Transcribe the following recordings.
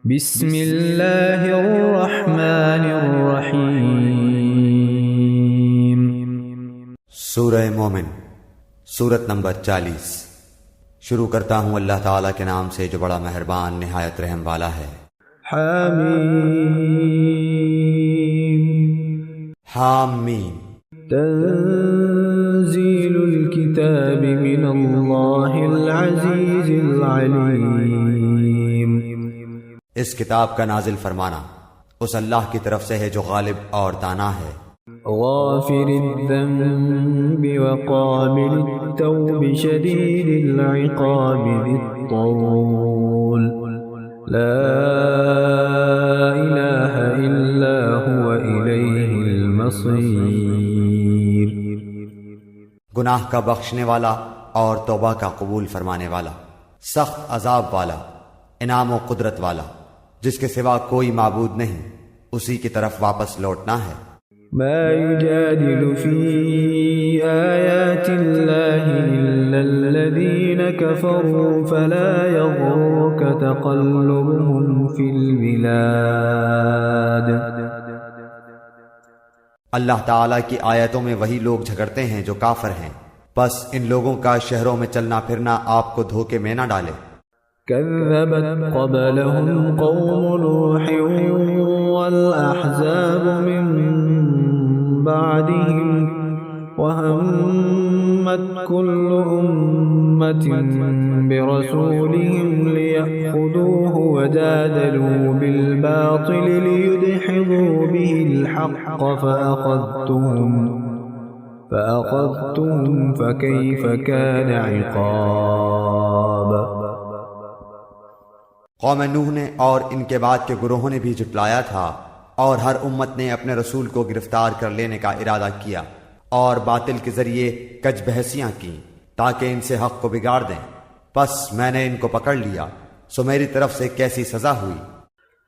بسم اللہ الرحمن الرحیم۔ سورہ مومن، سورت نمبر 40۔ شروع کرتا ہوں اللہ تعالیٰ کے نام سے جو بڑا مہربان نہایت رحم والا ہے۔ حامیم۔ حامیم۔ تنزیل الکتاب من اللہ العزیز العلیم۔ اس کتاب کا نازل فرمانا اس اللہ کی طرف سے ہے جو غالب اور دانا ہے۔ غافر الذنب وقابل التوب شدید العقاب ذی الطول، لا الہ الا هو الیہ المصیر۔ گناہ کا بخشنے والا اور توبہ کا قبول فرمانے والا، سخت عذاب والا، انعام و قدرت والا، جس کے سوا کوئی معبود نہیں، اسی کی طرف واپس لوٹنا ہے۔ ما يجادل في آيات الله إلا الذين كفروا فلا يغرك تقلبهم في البلاد۔ اللہ تعالیٰ کی آیتوں میں وہی لوگ جھگڑتے ہیں جو کافر ہیں، بس ان لوگوں کا شہروں میں چلنا پھرنا آپ کو دھوکے میں نہ ڈالے۔ كذبت قبلهم قوم نوح والأحزاب من بعدهم وهمت كل أمة برسولهم ليأخذوه وجادلوا بالباطل ليدحضوا به الحق فأخذتهم فكيف كان عقاب۔ قوم نوح نے اور ان کے بعد کے گروہوں نے بھی جھٹلایا تھا، اور ہر امت نے اپنے رسول کو گرفتار کر لینے کا ارادہ کیا اور باطل کے ذریعے کج بحثیاں کیں تاکہ ان سے حق کو بگاڑ دیں، پس میں نے ان کو پکڑ لیا، سو میری طرف سے کیسی سزا ہوئی۔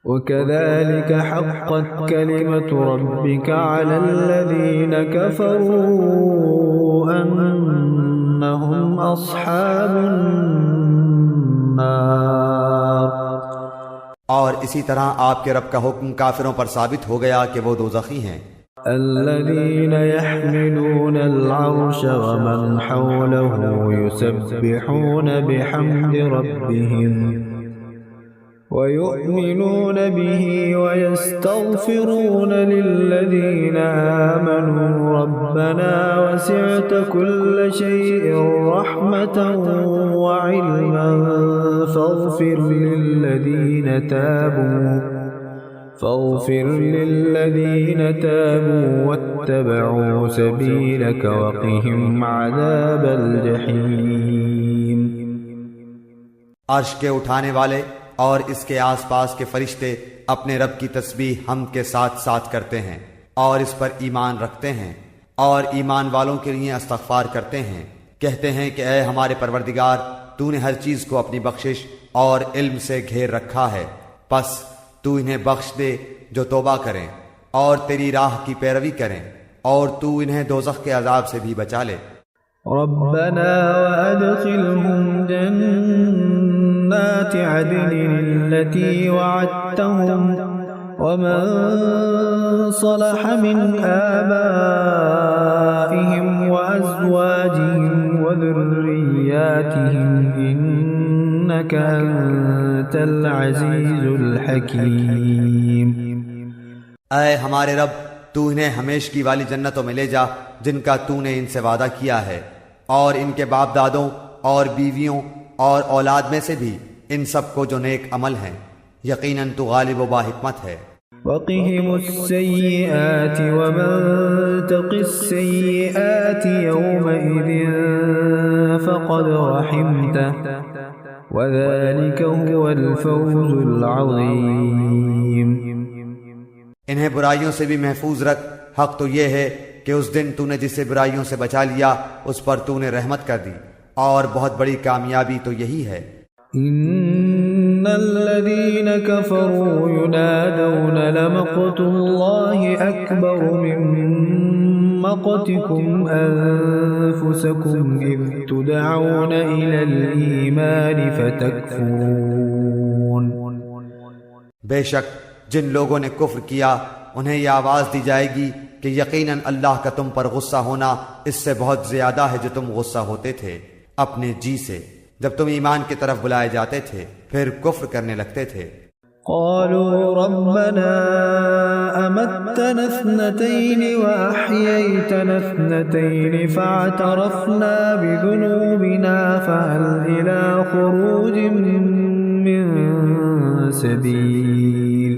وَكَذَلِكَ حَقَّتْ كَلِمَةُ رَبِّكَ عَلَى الَّذِينَ كَفَرُوا أَنَّهُمْ أَصْحَابُ النَّارِ۔ اور اسی طرح آپ کے رب کا حکم کافروں پر ثابت ہو گیا کہ وہ دوزخی ہیں۔ الذين يحملون العرش ومن حوله يسبحون بحمد ربهم ويؤمنون به ويستغفرون للذين آمنوا ربنا وسعت كل شيء رحمة وعلما فاغفر للذين تابوا واتبعوا سبيلك وقهم عذاب الجحيم۔ عرش کے اٹھانے والے اور اس کے آس پاس کے فرشتے اپنے رب کی تسبیح حمد کے ساتھ ساتھ کرتے ہیں اور اس پر ایمان رکھتے ہیں اور ایمان والوں کے لیے استغفار کرتے ہیں، کہتے ہیں کہ اے ہمارے پروردگار، تو نے ہر چیز کو اپنی بخشش اور علم سے گھیر رکھا ہے، پس تو انہیں بخش دے جو توبہ کریں اور تیری راہ کی پیروی کریں، اور تو انہیں دوزخ کے عذاب سے بھی بچا لے۔ ربنا وادخلهم جنات عدن التي وعدتهم ومن صلح من آبائهم وأزواجهم وذرياتهم إنك أنت العزيز الحكيم۔ اے ہمارے رب، تو انہیں ہمیشگی والی جنتوں میں لے جا جن کا تو نے ان سے وعدہ کیا ہے، اور ان کے باپ دادوں اور بیویوں اور اولاد میں سے بھی ان سب کو جو نیک عمل ہیں، یقیناً تو غالب و باحکمت ہے۔ وقهم السيئات ومن تق السيئات يومئذ فقد رحمته وذلك هو الفوز العظيم۔ انہیں برائیوں سے بھی محفوظ رکھ، حق تو یہ ہے کہ اس دن تو نے جسے برائیوں سے بچا لیا اس پر تو نے رحمت کر دی، اور بہت بڑی کامیابی تو یہی ہے۔ ان الذين كفروا ينادون لمقت الله اكبر من مقتكم انفسكم اذ تدعون الى الايمان فتكفرون۔ بے شک جن لوگوں نے کفر کیا انہیں یہ آواز دی جائے گی کہ یقیناً اللہ کا تم پر غصہ ہونا اس سے بہت زیادہ ہے جو تم غصہ ہوتے تھے اپنے جی سے جب تم ایمان کی طرف بلائے جاتے تھے پھر کفر کرنے لگتے تھے۔ قالوا ربنا أمتنا اثنتين وأحييتنا اثنتين فاعترفنا بذنوبنا فهل إلى خروج من سبيل۔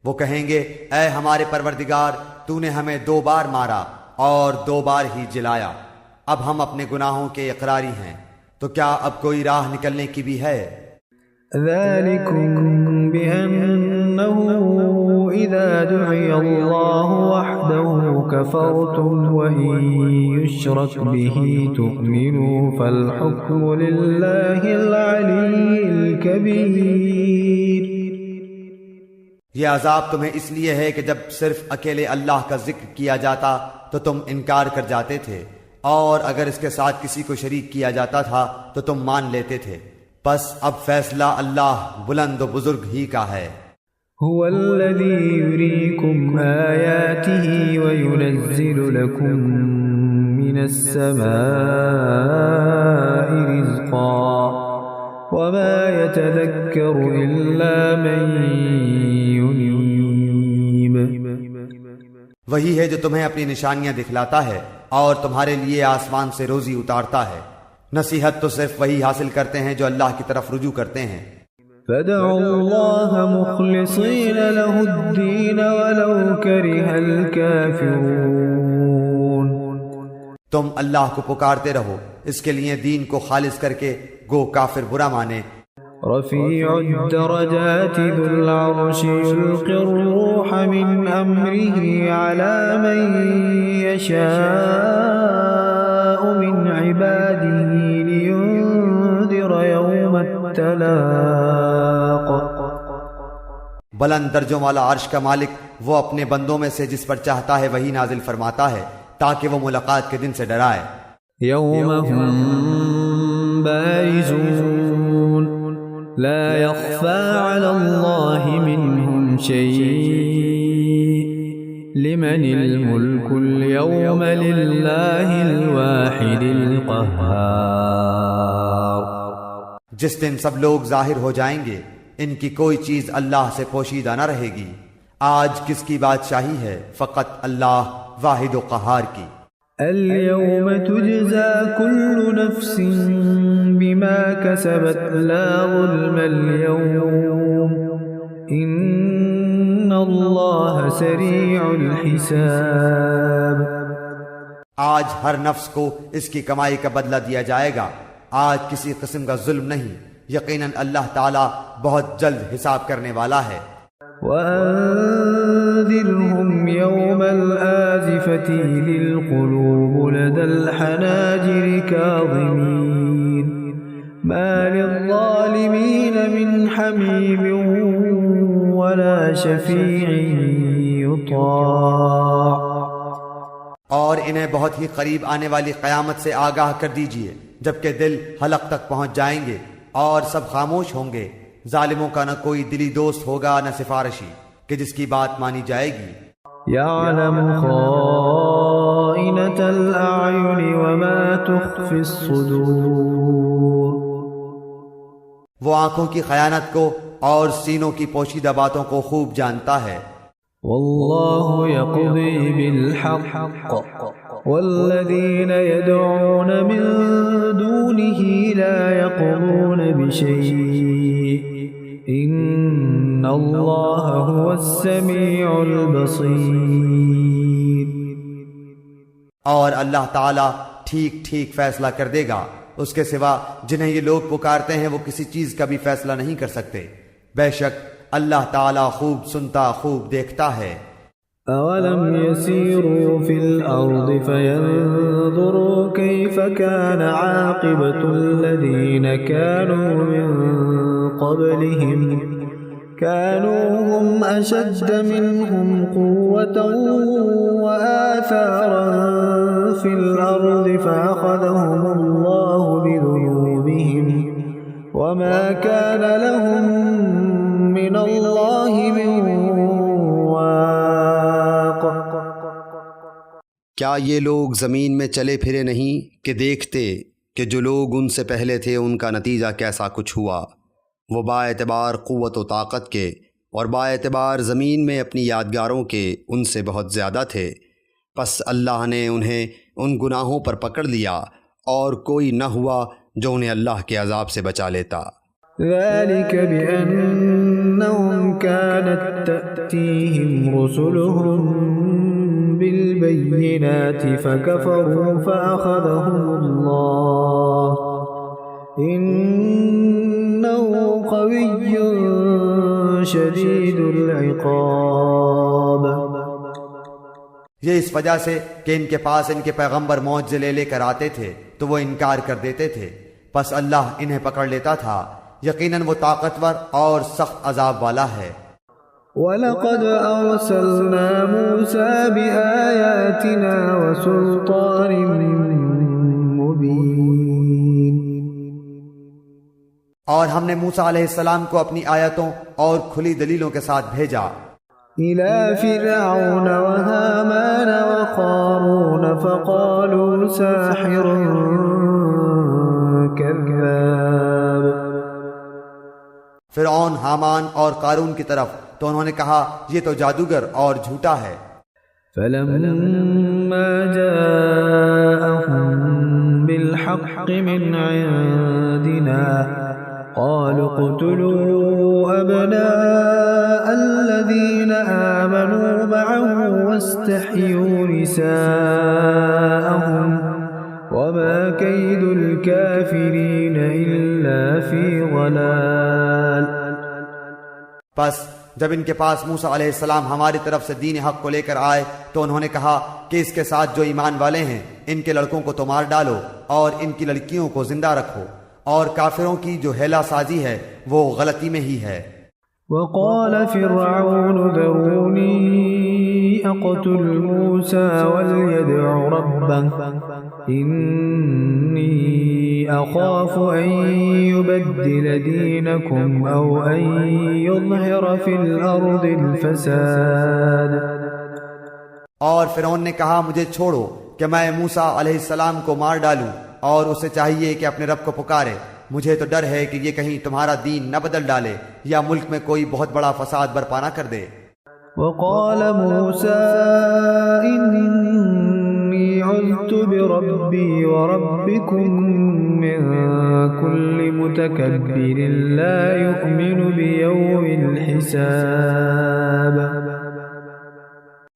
وہ کہیں گے اے ہمارے پروردگار تو نے ہمیں 2 بار مارا اور 2 بار ہی جلایا، اب ہم اپنے گناہوں کے اقراری ہیں، تو کیا اب کوئی راہ نکلنے کی بھی ہے؟ ذلكم بأنه إذا دعي الله وحده كفرتم وإن يشرك به تؤمنوا فالحكم لله العلي الكبير۔ یہ عذاب تمہیں اس لیے ہے کہ جب صرف اکیلے اللہ کا ذکر کیا جاتا تو تم انکار کر جاتے تھے، اور اگر اس کے ساتھ کسی کو شریک کیا جاتا تھا تو تم مان لیتے تھے، بس اب فیصلہ اللہ بلند و بزرگ ہی کا ہے۔ هو الذي يريكم آياته وينزل لكم من السماء رزقا وما يتذكر إلا من ينيب۔ وہی ہے جو تمہیں اپنی نشانیاں دکھلاتا ہے اور تمہارے لیے آسمان سے روزی اتارتا ہے، نصیحت تو صرف وہی حاصل کرتے ہیں جو اللہ کی طرف رجوع کرتے ہیں۔ فادعوا الله مخلصين له الدين ولو كره الكافرون۔ تم اللہ کو پکارتے رہو اس کے لیے دین کو خالص کر کے، گو کافر برا مانے۔ رفيع الدرجات ذو العرش يلقي الروح من أمره على من يشاء من عباده لينذر يوم التلاق۔ بلند درجوں والا عرش کا مالک وہ اپنے بندوں میں سے جس پر چاہتا ہے وہی نازل فرماتا ہے تاکہ وہ ملاقات کے دن سے ڈرائے۔ يوم هم بارزون لا يخفى على الله منهم شيء لمن الملك اليوم لله الواحد القهار۔ جس دن سب لوگ ظاہر ہو جائیں گے ان کی کوئی چیز اللہ سے پوشیدہ نہ رہے گی۔ آج کس کی بادشاہی ہے؟ فقط اللہ واحد و قہار کی۔ اليوم تجزى كل نفس بما كسبت لا ظلم اليوم إن الله سريع الحساب۔ آج ہر نفس کو اس کی کمائی کا بدلہ دیا جائے گا، آج کسی قسم کا ظلم نہیں، یقیناً اللہ تعالی بہت جلد حساب کرنے والا ہے۔ وأنذرهم يوم الآزفة إذ القلوب لدى الحناجر كاظمين ما للظالمين من حميم ولا شفيع يطاع۔ اور انہیں بہت ہی قریب آنے والی قیامت سے آگاہ کر دیجئے جبکہ دل حلق تک پہنچ جائیں گے اور سب خاموش ہوں گے، ظالموں کا نہ کوئی دلی دوست ہوگا نہ سفارشی کہ جس کی بات مانی جائے گی۔ يعلم خائنة الأعين وما تخفي الصدور۔ وہ آنکھوں کی خیانت کو اور سینوں کی پوشیدہ باتوں کو خوب جانتا ہے۔ والله يقضي بالحق والذين يدعون من دونه لا يقضون بشيء إن الله هو السميع البصير۔ اور اللہ تعالی ٹھیک ٹھیک فیصلہ کر دے گا، اس کے سوا جنہیں یہ لوگ پکارتے ہیں وہ کسی چیز کا بھی فیصلہ نہیں کر سکتے، بے شک اللہ تعالی خوب سنتا خوب دیکھتا ہے۔ أولم يسيروا في الأرض فينظروا كيف كان عاقبة الذين كانوا من قبلهم كانوا هم أشد منهم قوة وآثارا في الأرض فأخذهم الله بذنوبهم وما كان لهم من اللہ من واق۔ کیا یہ لوگ زمین میں چلے پھرے نہیں کہ دیکھتے کہ جو لوگ ان سے پہلے تھے ان کا نتیجہ کیسا کچھ ہوا؟ وہ با اعتبار قوت و طاقت کے اور با اعتبار زمین میں اپنی یادگاروں کے ان سے بہت زیادہ تھے، پس اللہ نے انہیں ان گناہوں پر پکڑ لیا اور کوئی نہ ہوا جو انہیں اللہ کے عذاب سے بچا لیتا۔ ذلك بأنهم كانت تأتيهم رسلهم بالبينات فكفروا فأخذهم الله إنه قوي شديد العقاب۔ یہ اس وجہ سے کہ ان کے پاس ان کے پیغمبر معجزے لے کر آتے تھے تو وہ انکار کر دیتے تھے، پس اللہ انہیں پکڑ لیتا تھا، یقیناً وہ طاقتور اور سخت عذاب والا ہے۔ وَلَقَدْ أَرْسَلْنَا مُوسَى بِآيَاتِنَا وَسُلْطَانٍ مُبِينٍ۔ اور ہم نے موسیٰ علیہ السلام کو اپنی آیتوں اور کھلی دلیلوں کے ساتھ بھیجا إِلَى فِرْعَوْنَ وَهَامَانَ وَقَارُونَ فَقَالُوا سَاحِرٌ كَذَّابٌ۔ فرعون، حامان اور قارون کی طرف تو انہوں نے کہا یہ تو جادوگر اور جھوٹا ہے۔ فَلَمَّا جَاءَهُم بِالْحَقِّ مِنْ عِندِنَا قَالُوا اقْتُلُوا أَبْنَاءَ الَّذِينَ آمَنُوا مَعَهُ وَاسْتَحْيُوا نِسَاءَهُمْ وَمَا كَيْدُ الْكَافِرِينَ إِلَّا فِي ضَلَالٍ۔ پس جب ان کے پاس موسیٰ علیہ السلام ہماری طرف سے دین حق کو لے کر آئے تو انہوں نے کہا کہ اس کے ساتھ جو ایمان والے ہیں ان کے لڑکوں کو تو مار ڈالو اور ان کی لڑکیوں کو زندہ رکھو، اور کافروں کی جو ہیلا سازی ہے وہ غلطی میں ہی ہے۔ وقال فرعون ذروني أقتل موسى وليدع ربه إني أخاف أن يبدل دينكم أو أن يظهر في الأرض الفساد۔ اور فرعون نے کہا مجھے چھوڑو کہ میں موسیٰ علیہ السلام کو مار ڈالوں، اور اسے چاہیے کہ اپنے رب کو پکارے، مجھے تو ڈر ہے کہ یہ کہیں تمہارا دین نہ بدل ڈالے یا ملک میں کوئی بہت بڑا فساد برپا نہ کر دے۔ وقال موسى إني عذت بربي وربكم من كل متكبر لا يؤمن بيوم الحساب۔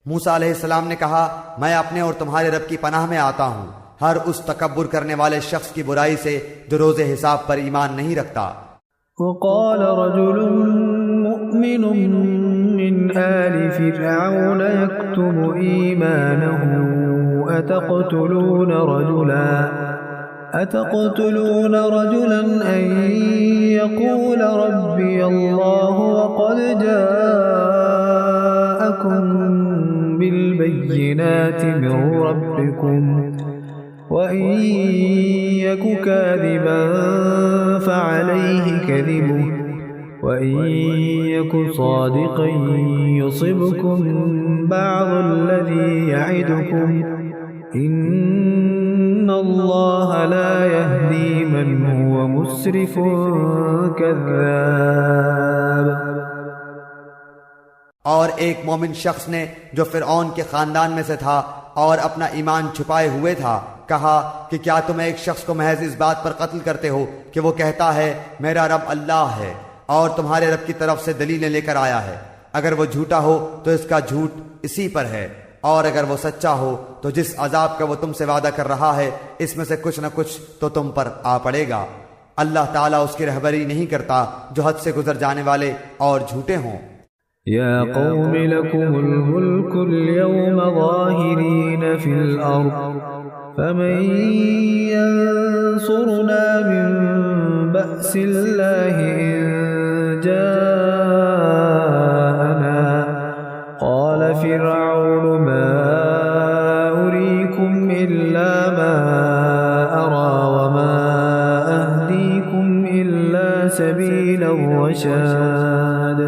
موسیٰ علیہ السلام نے کہا میں اپنے اور تمہارے رب کی پناہ میں آتا ہوں ہر اس تکبر کرنے والے شخص کی برائی سے جو روز حساب پر ایمان نہیں رکھتا۔ وقال رجل مؤمن من آل فرعون يكتم إيمانه أتقتلون رجلا أن يقول ربي الله وقد جاءكم بالبينات من ربكم وَإِن يَكُ كَاذِبًا فَعَلَيْهِ كَذِبُهُ وَإِن يَكُ صَادِقًا يُصِبْكُم بَعْضُ الَّذِي يَعِدُكُمْ إِنَّ اللَّهَ لَا يَهْدِي مَنْ هُوَ مُسْرِفٌ كَذَّابٌ۔ اور ایک مومن شخص نے جو فرعون کے خاندان میں سے تھا اور اپنا ایمان چھپائے ہوئے تھا کہا کہ کیا تم ایک شخص کو محض اس بات پر قتل کرتے ہو کہ وہ کہتا ہے میرا رب اللہ ہے اور تمہارے رب کی طرف سے دلیلیں لے کر آیا ہے؟ اگر وہ جھوٹا ہو تو اس کا جھوٹ اسی پر ہے، اور اگر وہ سچا ہو تو جس عذاب کا وہ تم سے وعدہ کر رہا ہے اس میں سے کچھ نہ کچھ تو تم پر آ پڑے گا۔ اللہ تعالیٰ اس کی رہبری نہیں کرتا جو حد سے گزر جانے والے اور جھوٹے ہوں۔ يا قوم لكم الملك اليوم ظاهرين في الأرض فمن ينصرنا من بأس الله إن جاءنا قال فرعون ما أريكم إلا ما أرى وما أهديكم إلا سبيل الرشاد۔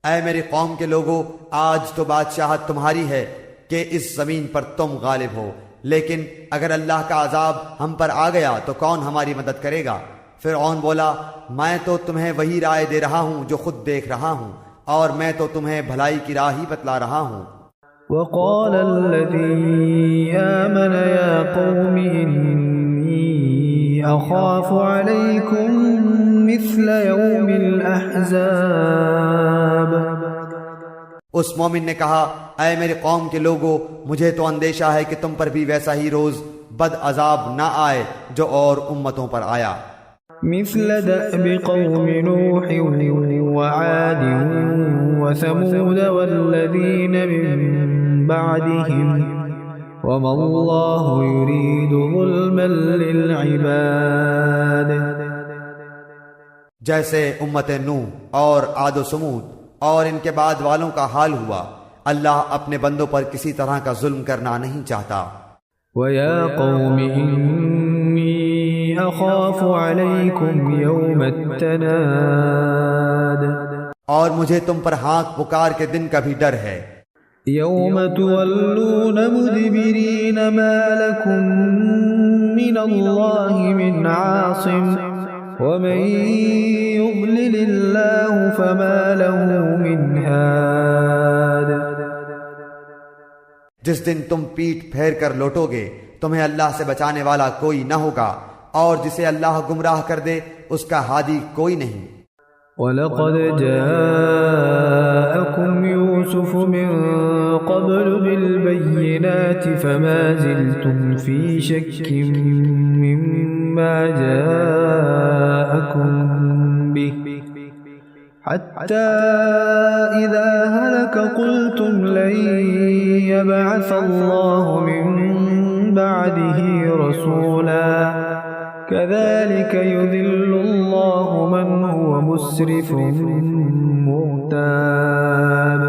اے میری قوم کے لوگو، آج تو بادشاہت تمہاری ہے کہ اس زمین پر تم غالب ہو، لیکن اگر اللہ کا عذاب ہم پر آ گیا تو کون ہماری مدد کرے گا؟ فرعون بولا، میں تو تمہیں وہی رائے دے رہا ہوں جو خود دیکھ رہا ہوں، اور میں تو تمہیں بھلائی کی راہ ہی بتلا رہا ہوں۔ وقال الذي آمن يا قوم إني أخاف عليكم مثل يوم الأحزاب۔ اس مومن نے کہا، اے میری قوم کے لوگو، مجھے تو اندیشہ ہے کہ تم پر بھی ویسا ہی روز بد عذاب نہ آئے جو اور امتوں پر آیا۔ مثل دأب قوم نوح وعاد وثمود والذين من بعدهم وما الله يريد ظلما للعباد۔ جیسے امت نوح اور عاد و سمود اور ان کے بعد والوں کا حال ہوا، اللہ اپنے بندوں پر کسی طرح کا ظلم کرنا نہیں چاہتا۔ وَيَا قَوْمِ إِنِّي أَخَافُ عَلَيْكُمْ يَوْمَ التَّنَادِ۔ اور مجھے تم پر ہانک پکار کے دن کا بھی ڈر ہے۔ يَوْمَ تُوَلُّونَ مُدْبِرِينَ مَا لَكُمْ مِنَ اللَّهِ مِنْ عَاصِمٍ وَمَنْ يُضْلِلِ اللَّهُ فَمَا لَهُ مِنْ هَادٍ۔ جس دن تم پیٹ پھیر کر لوٹو گے، تمہیں اللہ سے بچانے والا کوئی نہ ہوگا، اور جسے اللہ گمراہ کر دے اس کا ہادی کوئی نہیں۔ وَلَقَدْ جَاءَكُمْ يُوسُفُ مِنْ قَبْلُ بِالْبَيِّنَاتِ فَمَا زِلْتُمْ فِي شَكٍّ مِّمَّا جَاءَكُمْ بِهِ حَتَّى إِذَا هَلَكَ قُلْتُمْ لَنْ يَبْعَثَ اللَّهُ مِنْ بَعْدِهِ رَسُولًا كَذَلِكَ يُذِلُّ اللَّهُ مَنْ هُوَ مُسْرِفٌ مُرْتَابٌ۔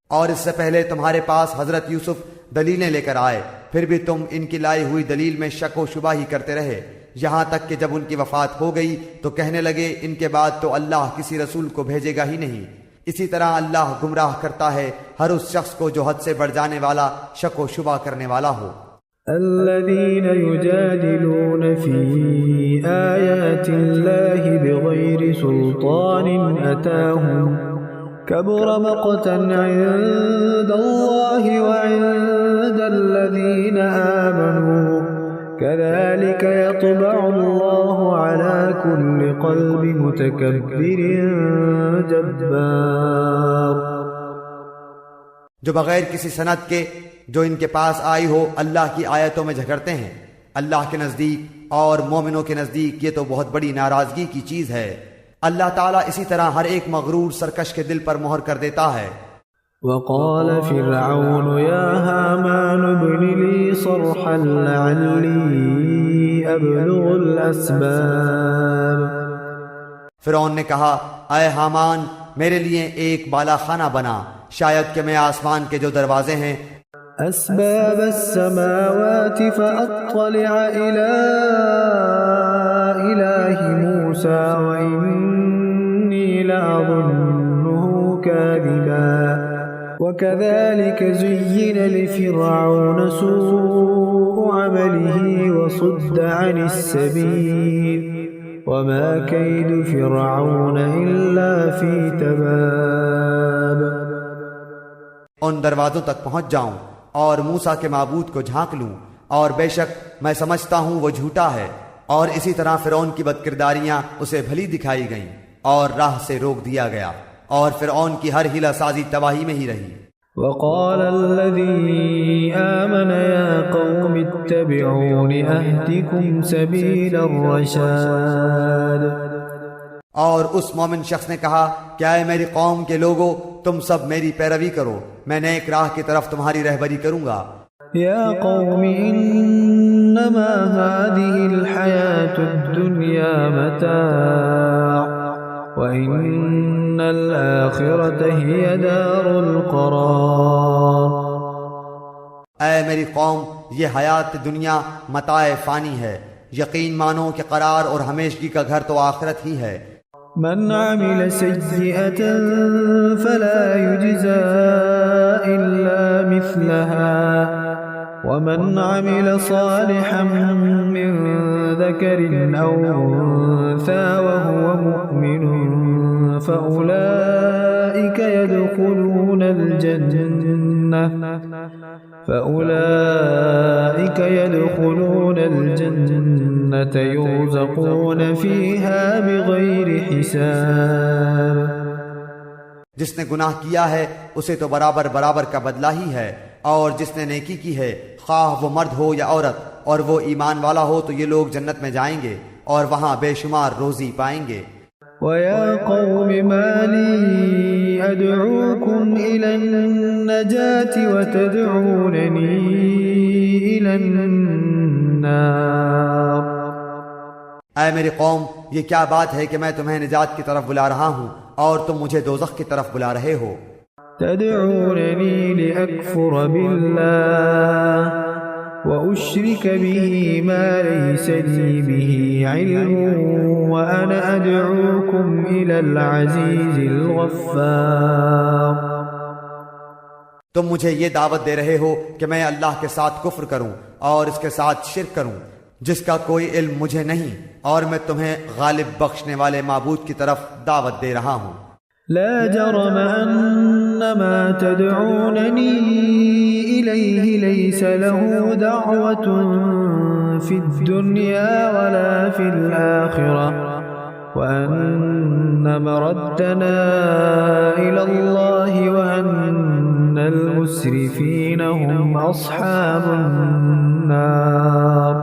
اور اس سے پہلے تمہارے پاس حضرت یوسف دلیلیں لے کر آئے، پھر بھی تم ان کی لائی ہوئی دلیل میں شک و شبہ ہی کرتے رہے، یہاں تک کہ جب ان کی وفات ہو گئی تو کہنے لگے ان کے بعد تو اللہ کسی رسول کو بھیجے گا ہی نہیں۔ اسی طرح اللہ گمراہ کرتا ہے ہر اس شخص کو جو حد سے بڑھ جانے والا، شک و شبہ کرنے والا ہو۔ الذين يجادلون في آيات الله بغير سلطان أتاهم كبر مقتا عند الله وعند الذين آمنوا كذلك يطبع الله على كل قلب متكبر جبار۔ جو بغیر کسی سند کے جو ان کے پاس آئی ہو اللہ کی آیتوں میں جھگڑتے ہیں، اللہ کے نزدیک اور مومنوں کے نزدیک یہ تو بہت بڑی ناراضگی کی چیز ہے۔ اللہ تعالیٰ اسی طرح ہر ایک مغرور سرکش کے دل پر مہر کر دیتا ہے۔ وقال فرعون يا هامان ابن لي صرحا لعلي أبلغ الأسباب۔ فرعون نے کہا، اے حامان، میرے لیے ایک بالا خانہ بنا، شاید کہ میں آسمان کے جو دروازے ہیں أسباب السماوات فأطلع إلى إله موسى وإني لأظنه كاذبا وكذلك زين لفرعون سوء عمله وصد عن السبيل وما كيد فرعون إلا في تباب۔ ان دروازوں تک پہنچ جاؤں اور موسیٰ کے معبود کو جھانک لوں، اور بے شک میں سمجھتا ہوں وہ جھوٹا ہے، اور اسی طرح فرعون کی بدکرداریاں اسے بھلی دکھائی گئیں اور راہ سے روک دیا گیا، اور فرعون کی ہر حیلہ سازی تباہی میں ہی رہی۔ وقال الذي آمن يا قوم اتبعون أهدكم سبيل الرشاد۔ اور اس مومن شخص نے کہا کہ اے میری قوم کے لوگو، تم سب میری پیروی کرو، میں نیک راہ کی طرف تمہاری رہبری کروں گا۔ يا قوم إنما هذه الحياة الدنيا متاع وإن الآخرة هي دار القرار۔ اے میری قوم، یہ حیات دنیا متاع فانی ہے، یقین مانو کہ قرار اور ہمیشگی کا گھر تو آخرت ہی ہے۔ من عمل سيئة فلا يجزى إلا مثلها ومن عمل صالحا من ذكر أو أنثى وهو مؤمن فأولئك يدخلون الجنة يرزقون فيها بغير حساب. جس نے گناہ کیا ہے اسے تو برابر برابر کا بدلہ ہی ہے، اور جس نے نیکی کی ہے خواہ وہ مرد ہو یا عورت اور وہ ایمان والا ہو تو یہ لوگ جنت میں جائیں گے اور وہاں بے شمار روزی پائیں گے. وَيَا قَوْمِ مَا لِي أَدْعُوكُمْ إِلَى النَّجَاةِ وَتَدْعُونَنِي إِلَى النَّارِ. اے میری قوم، یہ کیا بات ہے کہ میں تمہیں نجات کی طرف بلا رہا ہوں اور تم مجھے دوزخ کی طرف بلا رہے ہو. تدعونني لأكفر بالله وأشرك به ما ليس لي به علم وأنا أدعوكم إلى العزيز الغفار. تم مجھے یہ دعوت دے رہے ہو کہ میں اللہ کے ساتھ کفر کروں اور اس کے ساتھ شرک کروں جس کا کوئی علم مجھے نہیں، اور میں تمہیں غالب بخشنے والے معبود کی طرف دعوت دے رہا ہوں. لا جرم أن ما تدعونني إليه ليس له دعوة في الدنيا ولا في الآخرة وأن مردنا إلى الله وأن المسرفين هم أصحاب النار.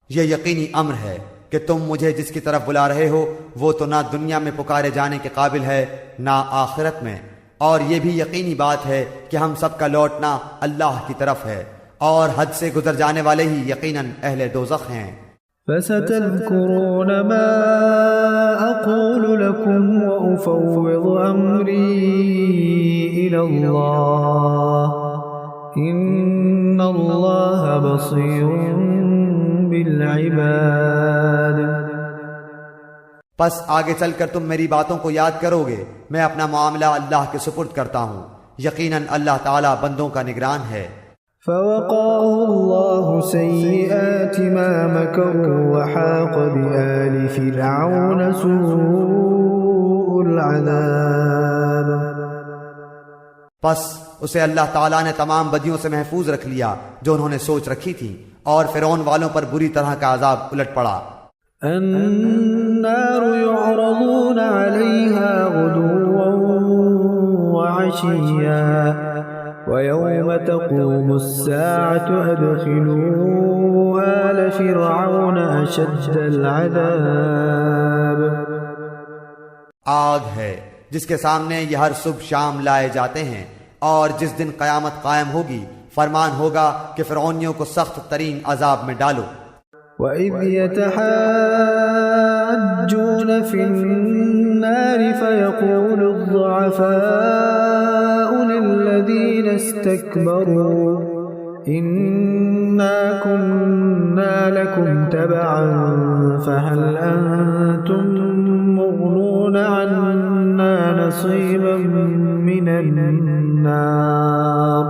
یہ یقینی امر ہے کہ تم مجھے جس کی طرف بلا رہے ہو وہ تو نہ دنیا میں پکارے جانے کے قابل ہے نہ آخرت میں، اور یہ بھی یقینی بات ہے کہ ہم سب کا لوٹنا اللہ کی طرف ہے، اور حد سے گزر جانے والے ہی یقیناً اہل دوزخ ہیں. فَسَتَذْكُرُونَ مَا أَقُولُ لَكُمْ وَأُفَوِّضُ أَمْرِي إِلَى اللَّهِ إِنَّ اللَّهَ بَصِيرٌ بالعباد. پس آگے چل کر تم میری باتوں کو یاد کرو گے. میں اپنا معاملہ اللہ کے سپرد کرتا ہوں، یقیناً اللہ تعالیٰ بندوں کا نگران ہے. فوقاه الله سيئات ما مكروا وحاق بآل فرعون سوء العذاب. پس اسے اللہ تعالیٰ نے تمام بدیوں سے محفوظ رکھ لیا جو انہوں نے سوچ رکھی تھی، اور فرعون والوں پر بری طرح کا عذاب الٹ پڑا. النار يعرضون عليها غدوا وعشيا ويوم تقوم الساعة أدخلوا آل فرعون أشد العذاب. آگ ہے جس کے سامنے یہ ہر صبح شام لائے جاتے ہیں، اور جس دن قیامت قائم ہوگی فرمان ہوگا کہ فرعونیوں کو سخت ترین عذاب میں ڈالو. وَإِذْ يَتَحَاجُّونَ فِي النَّارِ فَيَقُولُ الضُّعَفَاءُ لِلَّذِينَ اسْتَكْبَرُوا إِنَّا كُنَّا لَكُمْ تَبَعًا فَهَلْ أَنْتُمْ مُغْنُونَ عَنَّا نَصِيبًا مِنَ النَّارِ.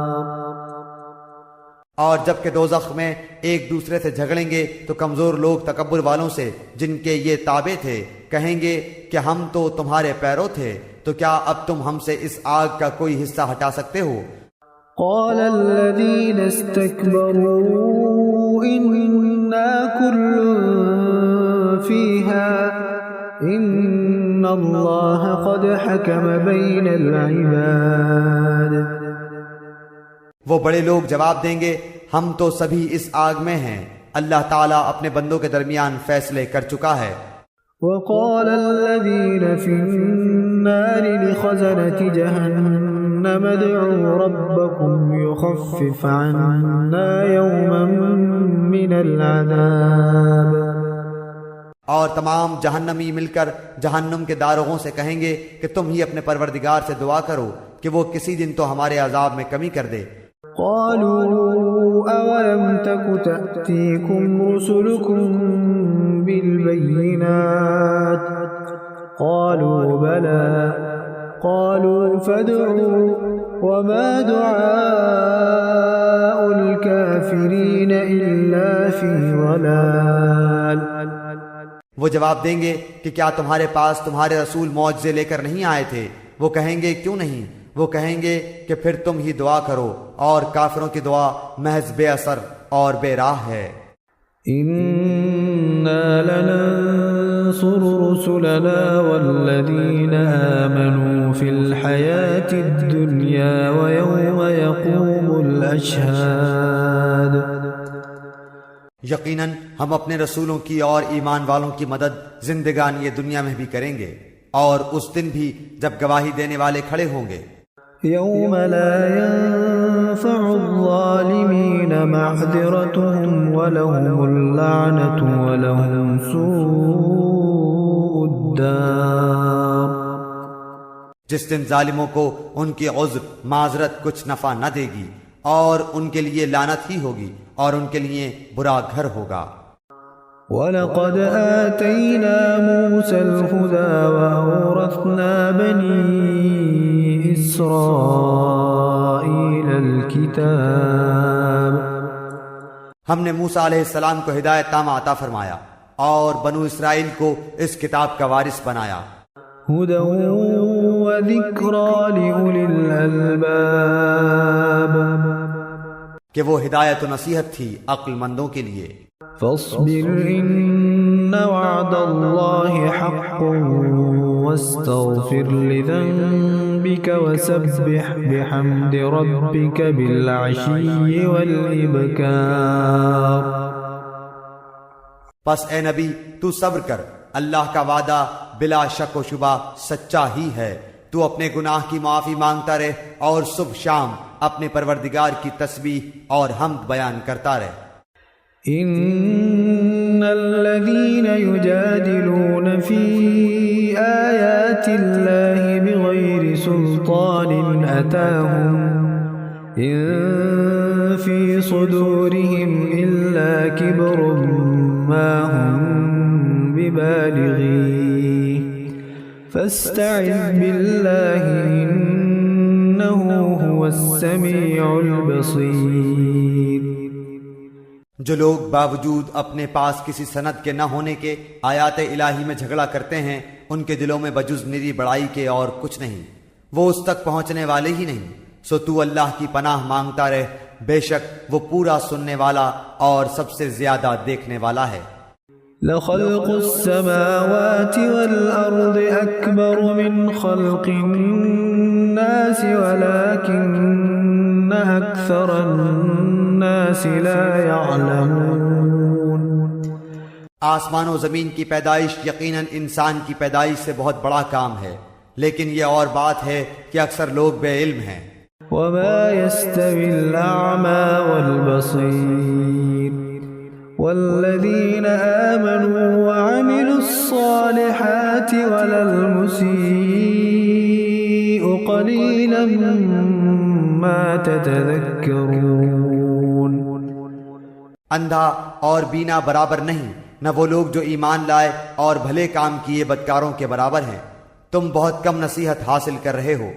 اور جب کہ دوزخ میں ایک دوسرے سے جھگڑیں گے تو کمزور لوگ تکبر والوں سے جن کے یہ تابع تھے کہیں گے کہ ہم تو تمہارے پیرو تھے، تو کیا اب تم ہم سے اس آگ کا کوئی حصہ ہٹا سکتے ہو؟ قال الذين استكبروا إنا كل فيها إن الله قد حكم بين العباد. وہ بڑے لوگ جواب دیں گے ہم تو سبھی اس آگ میں ہیں، اللہ تعالیٰ اپنے بندوں کے درمیان فیصلے کر چکا ہے. وقال الذين في النار لخزنة جهنم ادعوا ربكم يخفف عنا يوما من العذاب. اور تمام جہنمی مل کر جہنم کے داروغوں سے کہیں گے کہ تم ہی اپنے پروردگار سے دعا کرو کہ وہ کسی دن تو ہمارے عذاب میں کمی کر دے. قالوا أولم تك تأتيكم رسلكم بالبينات قالوا بلى قالوا فادعوا وما دعاء الكافرين إلا في ضلال۔ وہ جواب دیں گے کہ کیا تمہارے پاس تمہارے رسول معجزے لے کر نہیں آئے تھے؟ وہ کہیں گے کیوں نہیں؟ وہ کہیں گے کہ پھر تم ہی دعا کرو، اور کافروں کی دعا محض بے اثر اور بے راہ ہے۔ إنا لننصر رسلنا والذين آمنوا في الحياة الدنيا ويوم يقوم الأشهاد۔ یقیناً ہم اپنے رسولوں کی اور ایمان والوں کی مدد زندگانی یہ دنیا میں بھی کریں گے، اور اس دن بھی جب گواہی دینے والے کھڑے ہوں گے۔ يوم لا ينفع الظالمين معذرتهم ولهم اللعنة ولهم سوء الدار۔ جس دن ظالموں کو ان کی عذر معذرت کچھ نفع نہ دے گی، اور ان کے لیے لعنت ہی ہوگی، اور ان کے لیے برا گھر ہوگا۔ وَلَقَدْ آتَيْنَا مُوسَى الْهُدَى وَأَوْرَثْنَا بَنِي إِسْرَائِيلَ الْكِتَابَ۔ ہم نے موسیٰ علیہ السلام کو ہدایت تامہ عطا فرمایا اور بنو اسرائیل کو اس کتاب کا وارث بنایا۔ هُدًى وَذِكْرَى لِأُولِي الْأَلْبَابِ، کہ وہ ہدایت و نصیحت تھی عقل مندوں کے لیے۔ فاصبر إن وعد الله حق واستغفر لذنبك وسبح بحمد ربك بالعشي والإبكار۔ پس اے نبی تو صبر کر، اللہ کا وعدہ بلا شک و شبہ سچا ہی ہے۔ تو اپنے گناہ کی معافی مانگتا رہ اور صبح شام اپنے پروردگار کی تسبیح اور حمد بیان کرتا رہ۔ إن الذين يجادلون في آيات الله بغير سلطان أتاهم إن في صدورهم إلا كبر ما هم ببالغيه فاستعذ بالله إنه هو السميع البصير۔ جو لوگ باوجود اپنے پاس کسی سند کے نہ ہونے کے آیات الہی میں جھگڑا کرتے ہیں، ان کے دلوں میں بجز نری بڑائی کے اور کچھ نہیں، وہ اس تک پہنچنے والے ہی نہیں۔ سو تو اللہ کی پناہ مانگتا رہ، بے شک وہ پورا سننے والا اور سب سے زیادہ دیکھنے والا ہے۔ لخلق السماوات والأرض أكبر من خلق الناس ولكن أكثر الناس لا يعلمون۔ آسمان و زمین کی پیدائش یقیناً انسان کی پیدائش سے بہت بڑا کام ہے، لیکن یہ اور بات ہے کہ اکثر لوگ بے علم ہیں۔ وما يستوي الأعمى والبصير والذين آمنوا وعملوا الصالحات ولا المسيء قليلا ما تتذكرون۔ اندھا اور بینا برابر نہیں، نہ وہ لوگ جو ایمان لائے اور بھلے کام کیے بدکاروں کے برابر ہیں، تم بہت کم نصیحت حاصل کر رہے ہو۔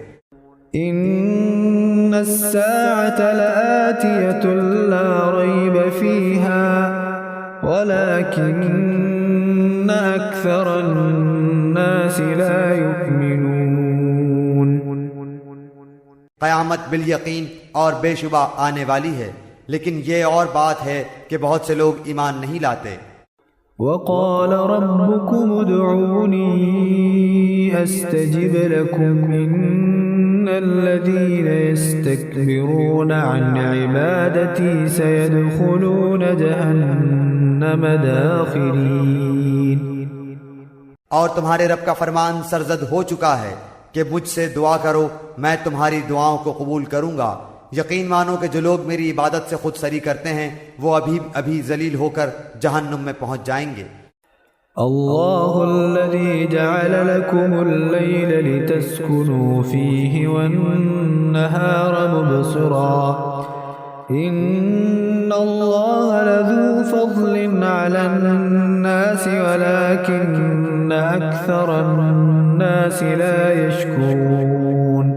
إن الساعة لآتية لا ريب فيها ولكن أكثر الناس لا يؤمنون۔ قیامت بالیقین اور بے شبہ آنے والی ہے، لیکن یہ اور بات ہے کہ بہت سے لوگ ایمان نہیں لاتے۔ وقال ربكم ادعوني أستجب لكم إن الذين يستكبرون عن عبادتي سيدخلون جهنم داخرين۔ اور تمہارے رب کا فرمان سرزد ہو چکا ہے کہ مجھ سے دعا کرو، میں تمہاری دعاؤں کو قبول کروں گا۔ یقین مانو کہ جو لوگ میری عبادت سے خود سری کرتے ہیں وہ ابھی ذلیل ہو کر جہنم میں پہنچ جائیں گے۔ اللہ الذي جعل لكم الليل لتسكنوا فيه والنهار مبصرا إن اللہ لذو فضل علی الناس ولكن اکثر الناس لا یشکرون۔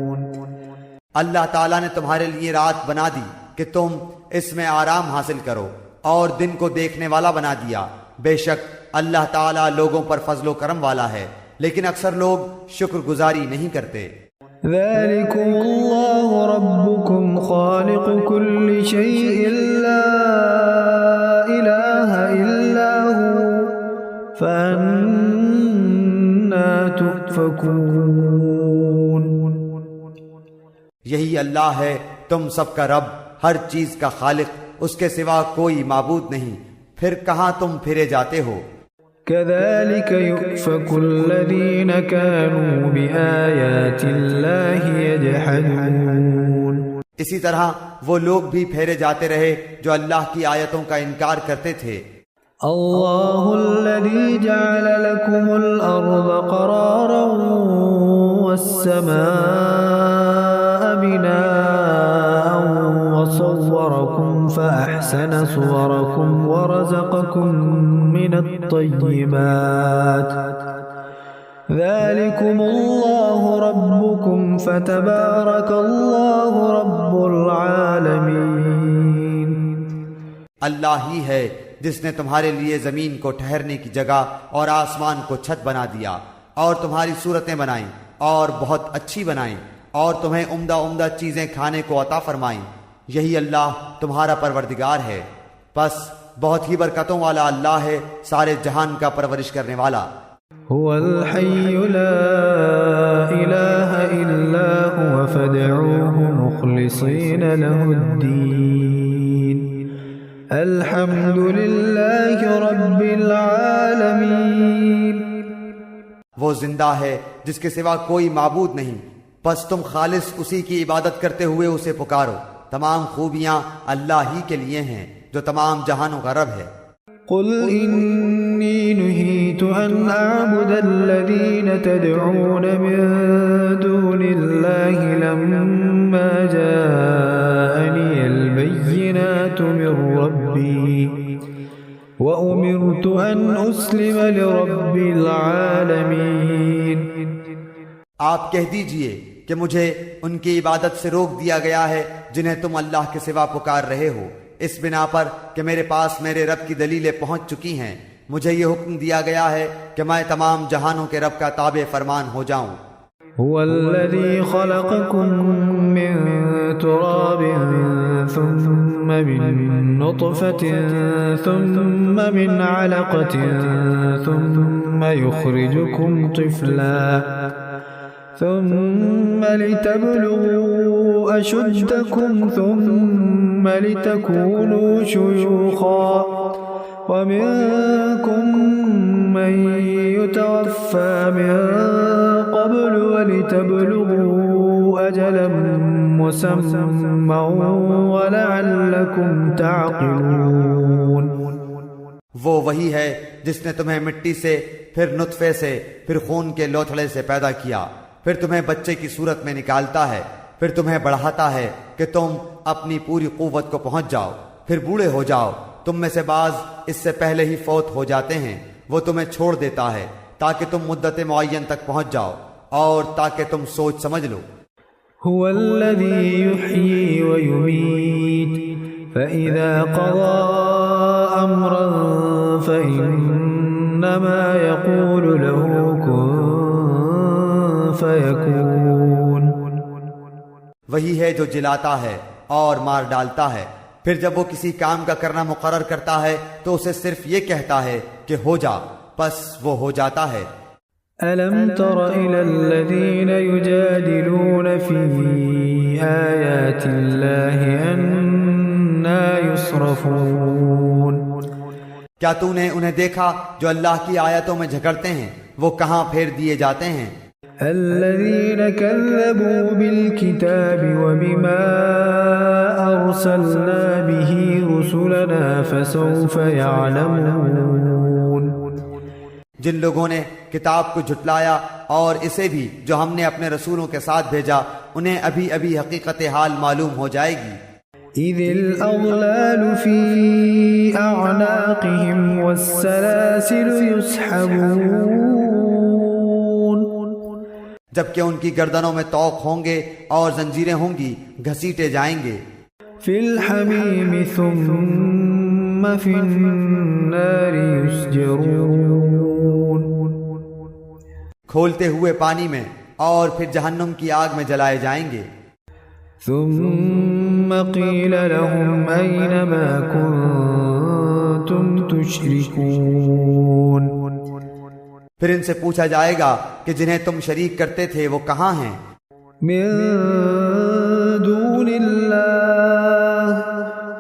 اللہ تعالیٰ نے تمہارے لیے رات بنا دی کہ تم اس میں آرام حاصل کرو اور دن کو دیکھنے والا بنا دیا۔ بے شک اللہ تعالیٰ لوگوں پر فضل و کرم والا ہے، لیکن اکثر لوگ شکر گزاری نہیں کرتے۔ ذلكم اللہ ربكم خالق كل شيء لا إله إلا هو فأنا تؤفكون۔ یہی اللہ ہے تم سب کا رب، ہر چیز کا خالق، اس کے سوا کوئی معبود نہیں، پھر کہاں تم پھرے جاتے ہو؟ كذلك يؤفك الذين كانوا بآيات الله يجحدون۔ اسی طرح وہ لوگ بھی پھیرے جاتے رہے جو اللہ کی آیتوں کا انکار کرتے تھے۔ اللہ الذي جعل لكم الأرض قرارا والسماء بناء وصوركم فأحسن صوركم ورزقكم من الطيبات ذلكم الله ربكم فتبارك الله رب العالمين۔ اللہ ہی ہے جس نے تمہارے لیے زمین کو ٹھہرنے کی جگہ اور آسمان کو چھت بنا دیا اور تمہاری صورتیں بنائیں اور بہت اچھی بنائیں اور تمہیں عمدہ عمدہ چیزیں کھانے کو عطا فرمائیں۔ یہی اللہ تمہارا پروردگار ہے، پس بہت ہی برکتوں والا اللہ ہے، سارے جہان کا پرورش کرنے والا۔ هو الحي لا إله إلا هو فادعوه مخلصين له الدين الحمد لله رب العالمين۔ وہ زندہ ہے جس کے سوا کوئی معبود نہیں، پس تم خالص اسی کی عبادت کرتے ہوئے اسے پکارو، تمام خوبیاں اللہ ہی کے لیے ہیں جو تمام جہانوں کا رب ہے۔ قل إني نهيت أن أعبد الذين تدعون من دون الله لما جاءني البينات من ربي وأمرت أن أسلم لرب العالمين۔ آپ کہہ دیجئے کہ مجھے ان کی عبادت سے روک دیا گیا ہے جنہیں تم اللہ کے سوا پکار رہے ہو، اس بنا پر کہ میرے پاس میرے رب کی دلیلیں پہنچ چکی ہیں۔ مجھے یہ حکم دیا گیا ہے کہ میں تمام جہانوں کے رب کا تابع فرمان ہو جاؤں۔ هو الذي خلقكم من تراب ثم من نطفة ثم من علقة ثم يخرجكم طفلا ثم لتبلغوا أشدكم ثم لتكونوا شيوخا ومنكم من يتوفى من قبل ولتبلغوا أجلا مسمى ولعلكم تعقلون۔ وہ وہی ہے جس نے تمہیں مٹی سے، پھر نطفے سے، پھر خون کے لوتھڑے سے پیدا کیا، پھر تمہیں بچے کی صورت میں نکالتا ہے، پھر تمہیں بڑھاتا ہے کہ تم اپنی پوری قوت کو پہنچ جاؤ، پھر بوڑھے ہو جاؤ۔ تم میں سے بعض اس سے پہلے ہی فوت ہو جاتے ہیں، وہ تمہیں چھوڑ دیتا ہے تاکہ تم مدت معین تک پہنچ جاؤ اور تاکہ تم سوچ سمجھ لو۔ هو الذي يحيي ويميت فإذا قضى أمرا فإنما يقول له كن فيكون۔ وہی ہے جو جلاتا ہے اور مار ڈالتا ہے، پھر جب وہ کسی کام کا کرنا مقرر کرتا ہے تو اسے صرف یہ کہتا ہے کہ ہو جا، پس وہ ہو جاتا ہے۔ أَلَمْ تَرَ إِلَى الَّذِينَ يُجَادِلُونَ فِي آيَاتِ اللَّهِ أَنَّى يُصْرَفُونَ۔ کیا تو نے انہیں دیکھا جو اللہ کی آیتوں میں جھگڑتے ہیں، وہ کہاں پھیر دیے جاتے ہیں؟ الذين كذبوا بالكتاب وبما أرسلنا به رسلنا فسوف يعلمون۔ جن لوگوں نے کتاب کو جھٹلایا اور اسے بھی جو ہم نے اپنے رسولوں کے ساتھ بھیجا، انہیں ابھی ابھی حقیقت حال معلوم ہو جائے گی۔ إذ الأغلال في أعناقهم والسلاسل يسحبون جبکہ ان کی گردنوں میں طوق ہوں گے اور زنجیریں ہوں گی، گھسیٹے جائیں گے۔ في الحميم ثم في النار يسجرون کھولتے ہوئے پانی میں اور پھر جہنم کی آگ میں جلائے جائیں گے۔ ثم قيل لهم أين ما كنتم تشركون پھر ان سے پوچھا جائے گا کہ جنہیں تم شریک کرتے تھے وہ کہاں ہیں؟ من دون الله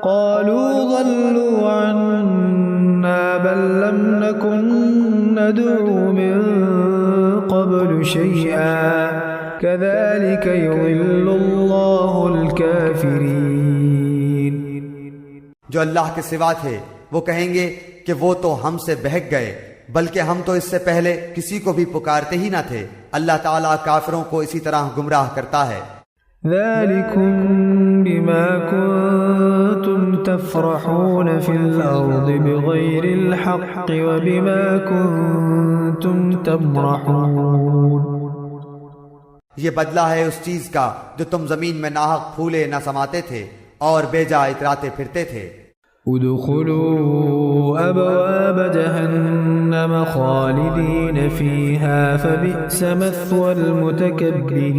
قالوا ضلوا عنا بل لم نكن ندعو من قبل شيئا كذلك يضل الله الكافرين جو اللہ کے سوا تھے وہ کہیں گے کہ وہ تو ہم سے بہک گئے، بلکہ ہم تو اس سے پہلے کسی کو بھی پکارتے ہی نہ تھے۔ اللہ تعالیٰ کافروں کو اسی طرح گمراہ کرتا ہے۔ ذلكم بما كنتم تفرحون في الأرض بغير الحق وبما كنتم تمرحون یہ بدلہ ہے اس چیز کا جو تم زمین میں ناحق پھولے نہ سماتے تھے اور بے جا اتراتے پھرتے تھے۔ ادخلوا ابواب جہنم خالدین فیہا فبئس مثوى المتکبرین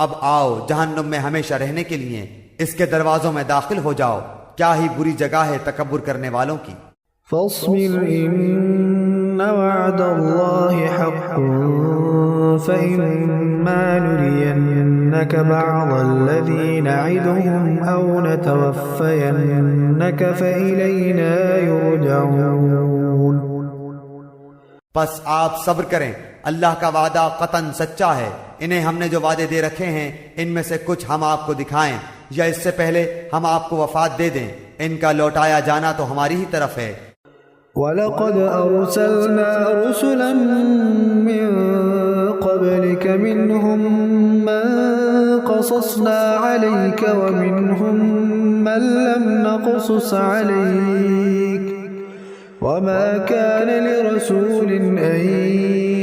اب آؤ جہنم میں ہمیشہ رہنے کے لیے اس کے دروازوں میں داخل ہو جاؤ، کیا ہی بری جگہ ہے تکبر کرنے والوں کی۔ فاصبر ان وعد اللہ حق فإما نرينك بعض الذي نعدهم أو نتوفينك فإلينا يرجعون پس آپ صبر کریں، اللہ کا وعدہ قطعاً سچا ہے، انہیں ہم نے جو وعدے دے رکھے ہیں ان میں سے کچھ ہم آپ کو دکھائیں یا اس سے پہلے ہم آپ کو وفات دے دیں، ان کا لوٹایا جانا تو ہماری ہی طرف ہے۔ وَلَقَدْ أَرْسَلْنَا رُسُلًا مِّن قَبْلِكَ مِنْهُمْ مَنْ قَصَصْنَا عَلَيْكَ وَمِنْهُمْ مَنْ لَمْ نَقْصُصْ عَلَيْكَ وَمَا كَانَ لِرَسُولٍ أَنْ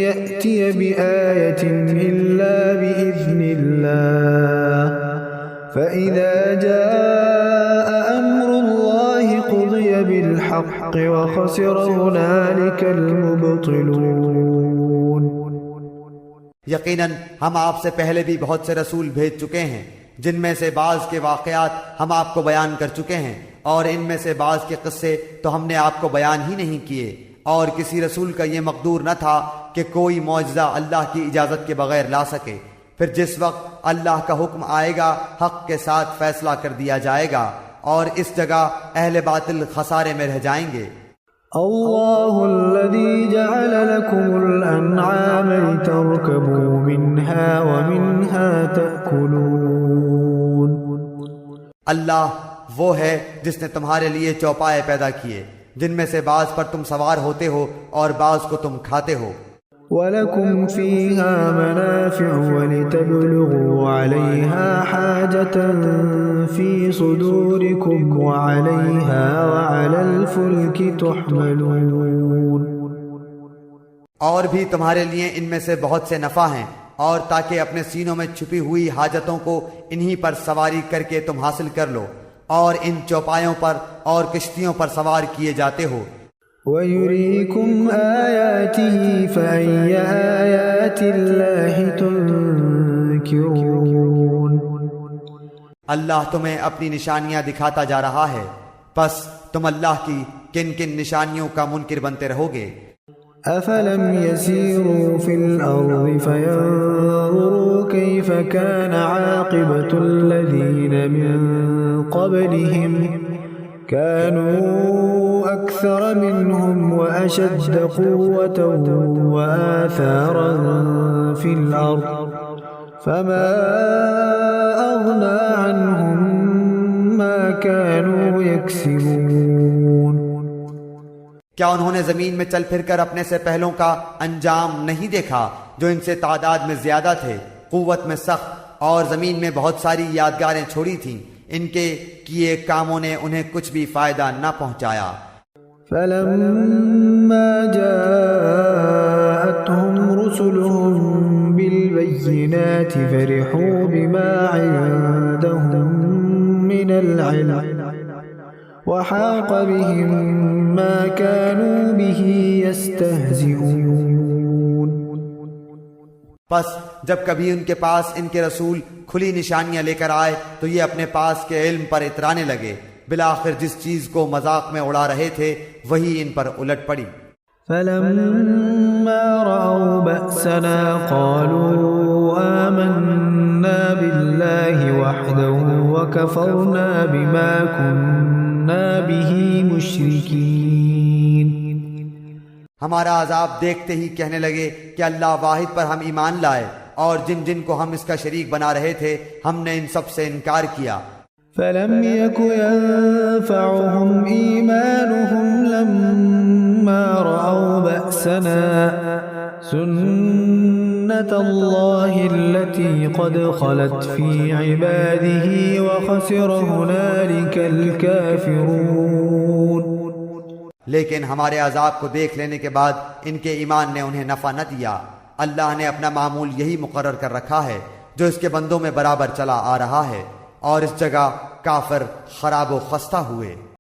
يَأْتِيَ بِآيَةٍ إِلَّا بِإِذْنِ اللَّهِ فَإِذَا جَاءَ أَمْرُ اللَّهِ قُضِيَ بِالْحَقِّ وَخَسِرَ هُنَالِكَ الْمُبْطِلُونَ یقیناً ہم آپ سے پہلے بھی بہت سے رسول بھیج چکے ہیں، جن میں سے بعض کے واقعات ہم آپ کو بیان کر چکے ہیں اور ان میں سے بعض کے قصے تو ہم نے آپ کو بیان ہی نہیں کیے، اور کسی رسول کا یہ مقدور نہ تھا کہ کوئی معجزہ اللہ کی اجازت کے بغیر لا سکے۔ پھر جس وقت اللہ کا حکم آئے گا حق کے ساتھ فیصلہ کر دیا جائے گا اور اس جگہ اہل باطل خسارے میں رہ جائیں گے۔ اللہ الذي جعل لكم الانعام لتركبوا منها ومنها تأكلون اللہ وہ ہے جس نے تمہارے لیے چوپائے پیدا کیے جن میں سے بعض پر تم سوار ہوتے ہو اور بعض کو تم کھاتے ہو۔ وَلَكُمْ فِيهَا مَنَافِعُ وَلِتَبْلُغُوا عَلَيْهَا حَاجَةً فِي صُدُورِكُمْ وَعَلَيْهَا وَعَلَى الْفُلْكِ تُحْمَلُونَ اور بھی تمہارے لیے ان میں سے بہت سے نفع ہیں، اور تاکہ اپنے سینوں میں چھپی ہوئی حاجتوں کو انہی پر سواری کر کے تم حاصل کر لو، اور ان چوپایوں پر اور کشتیوں پر سوار کیے جاتے ہو۔ وَيُرِيكُمْ آيَاتِهِ فَأَيَّ آيَاتِ اللَّهِ تُنْكِرُونَ اللہ تمہیں اپنی نشانیاں دکھاتا جا رہا ہے، پس تم اللہ کی کن کن نشانیوں کا منکر بنتے رہو گے۔ أَفَلَمْ يَسِيرُوا فِي الْأَرْضِ فَيَنْظُرُوا كَيْفَ كَانَ عَاقِبَةُ الَّذِينَ مِنْ قَبْلِهِمْ كانوا أكثر منهم وأشد قوة وآثارا في الأرض فما أغنى عنهم ما كانوا يكسبون کیا انہوں نے زمین میں چل پھر کر اپنے سے پہلوں کا انجام نہیں دیکھا جو ان سے تعداد میں زیادہ تھے، قوت میں سخت اور زمین میں بہت ساری یادگاریں چھوڑی تھیں، ان کے کیے کاموں نے انہیں کچھ بھی فائدہ نہ پہنچایا۔ فلما جاءتهم رسلهم بالبينات فرحوا بما عندهم من العلم وحاق بهم ما كانوا به يستهزئون۔ پس جب کبھی ان کے پاس ان کے رسول کھلی نشانیاں لے کر آئے تو یہ اپنے پاس کے علم پر اترانے لگے، بالآخر جس چیز کو مذاق میں اڑا رہے تھے وہی ان پر الٹ پڑی۔ فلما رأوا بأسنا قالوا آمنا بالله وحده وكفرنا بما كنا به مشركين۔ ہمارا عذاب دیکھتے ہی کہنے لگے کہ اللہ واحد پر ہم ایمان لائے، اور جن جن کو ہم اس کا شریک بنا رہے تھے ہم نے ان سب سے انکار کیا۔ فلم يك ينفعهم إيمانهم لما رأوا بأسنا سنة الله التي قد خلت في عباده وخسر هنالك الكافرون۔ لیکن ہمارے عذاب کو دیکھ لینے کے بعد ان کے ایمان نے انہیں نفع نہ دیا۔ اللہ نے اپنا معمول یہی مقرر کر رکھا ہے جو اس کے بندوں میں برابر چلا آ رہا ہے، اور اس جگہ کافر خراب و خستہ ہوئے۔